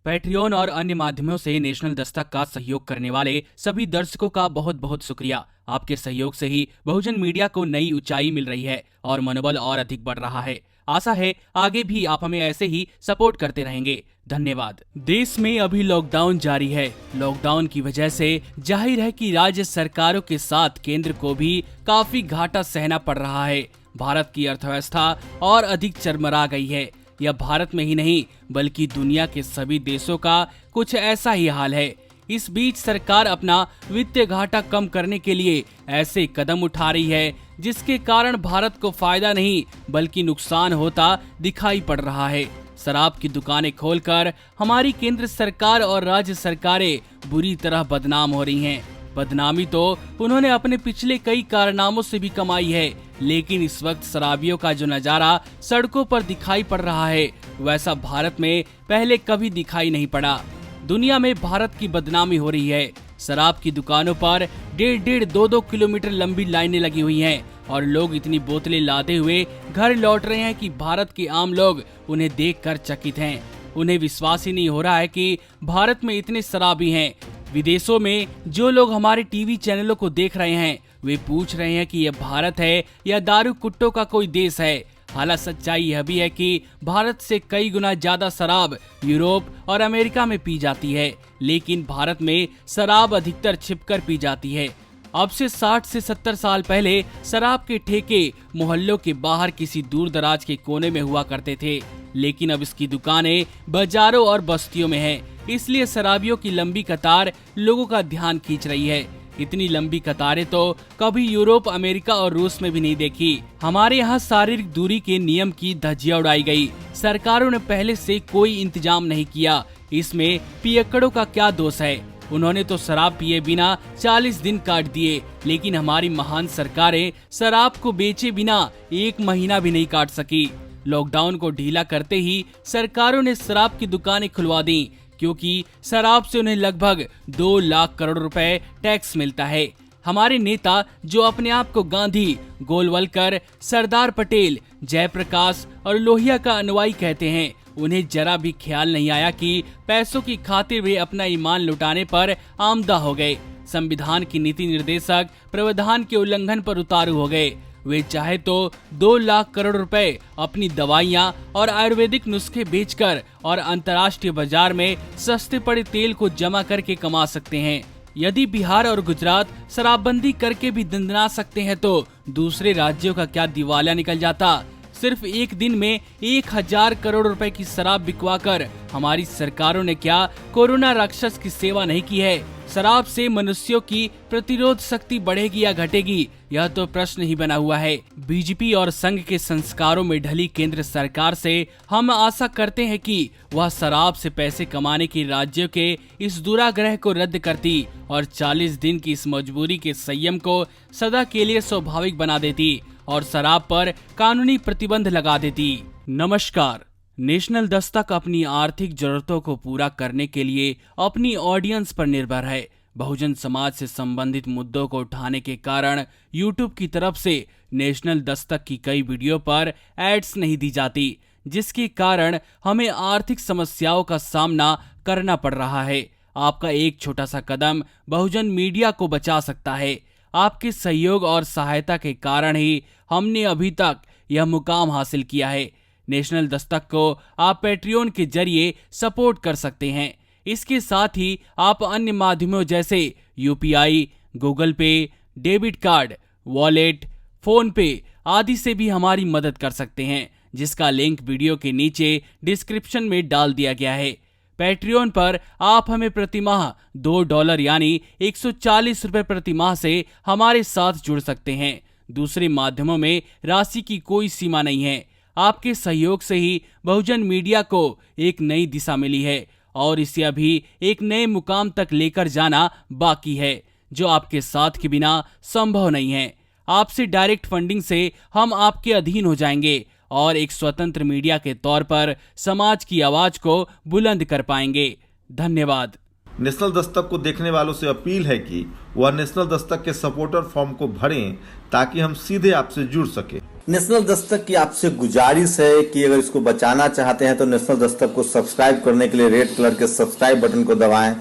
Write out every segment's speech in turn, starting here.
Patreon और अन्य माध्यमों से नेशनल दस्तक का सहयोग करने वाले सभी दर्शकों का बहुत बहुत शुक्रिया। आपके सहयोग से ही बहुजन मीडिया को नई ऊंचाई मिल रही है और मनोबल और अधिक बढ़ रहा है। आशा है आगे भी आप हमें ऐसे ही सपोर्ट करते रहेंगे। धन्यवाद। देश में अभी लॉकडाउन जारी है। लॉकडाउन की वजह से जाहिर है कि राज्य सरकारों के साथ केंद्र को भी काफी घाटा सहना पड़ रहा है। भारत की अर्थव्यवस्था और अधिक चरमरा गई है। यह भारत में ही नहीं बल्कि दुनिया के सभी देशों का कुछ ऐसा ही हाल है। इस बीच सरकार अपना वित्तीय घाटा कम करने के लिए ऐसे कदम उठा रही है जिसके कारण भारत को फायदा नहीं बल्कि नुकसान होता दिखाई पड़ रहा है। शराब की दुकानें खोलकर हमारी केंद्र सरकार और राज्य सरकारें बुरी तरह बदनाम हो रही हैं। बदनामी तो उन्होंने अपने पिछले कई कारनामों से भी कमाई है, लेकिन इस वक्त शराबियों का जो नजारा सड़कों पर दिखाई पड़ रहा है वैसा भारत में पहले कभी दिखाई नहीं पड़ा। दुनिया में भारत की बदनामी हो रही है। शराब की दुकानों पर 1.5-2 किलोमीटर लंबी लाइनें लगी हुई हैं और लोग इतनी बोतलें लादे हुए घर लौट रहे हैं कि भारत के आम लोग उन्हें देखकर चकित हैं। उन्हें विश्वास ही नहीं हो रहा है कि भारत में इतने शराबी हैं। विदेशों में जो लोग हमारे टीवी चैनलों को देख रहे हैं वे पूछ रहे हैं कि यह भारत है या दारू कुट्टों का कोई देश है। हालांकि सच्चाई यह भी है कि भारत से कई गुना ज्यादा शराब यूरोप और अमेरिका में पी जाती है, लेकिन भारत में शराब अधिकतर छिपकर पी जाती है। अब से 60 से 70 साल पहले शराब के ठेके मोहल्लों के बाहर किसी दूर दराज के कोने में हुआ करते थे, लेकिन अब इसकी दुकानें बाजारों और बस्तियों में हैं। इसलिए शराबियों की लंबी कतार लोगों का ध्यान खींच रही है। इतनी लंबी कतारें तो कभी यूरोप, अमेरिका और रूस में भी नहीं देखी। हमारे यहाँ शारीरिक दूरी के नियम की धज्जियां उड़ाई गई। सरकारों ने पहले से कोई इंतजाम नहीं किया। इसमें पियक्कड़ों का क्या दोष है? उन्होंने तो शराब पिए बिना 40 दिन काट दिए, लेकिन हमारी महान सरकारें शराब को बेचे बिना 1 महीना भी नहीं काट सकी। लॉकडाउन को ढीला करते ही सरकारों ने शराब की दुकानें खुलवा दी, क्योंकि शराब से उन्हें लगभग 2 लाख करोड़ रुपए टैक्स मिलता है। हमारे नेता जो अपने आप को गांधी, गोलवलकर, सरदार पटेल, जयप्रकाश और लोहिया का अनुयायी कहते हैं, उन्हें जरा भी ख्याल नहीं आया कि पैसों की खातिर वे अपना ईमान लुटाने पर आमदा हो गए। संविधान की नीति निर्देशक प्रावधान के उल्लंघन पर उतारू हो गए। वे चाहे तो 2 लाख करोड़ रुपए अपनी दवाइयां और आयुर्वेदिक नुस्खे बेचकर और अंतर्राष्ट्रीय बाजार में सस्ते पड़े तेल को जमा करके कमा सकते हैं। यदि बिहार और गुजरात शराबबंदी करके भी दंदना सकते हैं तो दूसरे राज्यों का क्या दिवालिया निकल जाता। सिर्फ एक दिन में 1000 करोड़ रुपए की शराब बिकवाकर हमारी सरकारों ने क्या कोरोना राक्षस की सेवा नहीं की है? शराब से मनुष्यों की प्रतिरोध शक्ति बढ़ेगी या घटेगी, यह तो प्रश्न ही बना हुआ है। बीजेपी और संघ के संस्कारों में ढली केंद्र सरकार से हम आशा करते हैं कि वह शराब से पैसे कमाने की राज्यों के इस दुराग्रह को रद्द करती और 40 दिन की इस मजबूरी के संयम को सदा के लिए स्वाभाविक बना देती और शराब पर कानूनी प्रतिबंध लगा देती। नमस्कार। नेशनल दस्तक अपनी आर्थिक जरूरतों को पूरा करने के लिए अपनी ऑडियंस पर निर्भर है। बहुजन समाज से संबंधित मुद्दों को उठाने के कारण यूट्यूब की तरफ से नेशनल दस्तक की कई वीडियो पर एड्स नहीं दी जाती, जिसके कारण हमें आर्थिक समस्याओं का सामना करना पड़ रहा है। आपका एक छोटा सा कदम बहुजन मीडिया को बचा सकता है। आपके सहयोग और सहायता के कारण ही हमने अभी तक यह मुकाम हासिल किया है। नेशनल दस्तक को आप पैट्रियन के जरिए सपोर्ट कर सकते हैं। इसके साथ ही आप अन्य माध्यमों जैसे यूपीआई, गूगल पे, डेबिट कार्ड, वॉलेट, फोन पे आदि से भी हमारी मदद कर सकते हैं, जिसका लिंक वीडियो के नीचे डिस्क्रिप्शन में डाल दिया गया है। पैट्रियन पर आप हमें प्रतिमाह $2 यानी 140 रुपए प्रतिमाह से हमारे साथ जुड़ सकते हैं। दूसरे माध्यमों में राशि की कोई सीमा नहीं है। आपके सहयोग से ही बहुजन मीडिया को एक नई दिशा मिली है और इसे अभी एक नए मुकाम तक लेकर जाना बाकी है, जो आपके साथ के बिना संभव नहीं है। आपसे डायरेक्ट फंडिंग से हम आपके अधीन हो जाएंगे और एक स्वतंत्र मीडिया के तौर पर समाज की आवाज को बुलंद कर पाएंगे। धन्यवाद। नेशनल दस्तक को देखने वालों से अपील है कि वह नेशनल दस्तक के सपोर्टर फॉर्म को भरें ताकि हम सीधे आपसे जुड़ सके। नेशनल दस्तक की आपसे गुजारिश है कि अगर इसको बचाना चाहते हैं तो नेशनल दस्तक को सब्सक्राइब करने के लिए रेड कलर के सब्सक्राइब बटन को दबाएं,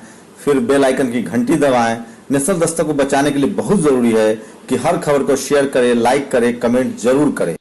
फिर बेल आइकन की घंटी दबाएं। नेशनल दस्तक को बचाने के लिए बहुत जरूरी है कि हर खबर को शेयर करें, लाइक करें, कमेंट जरूर करें।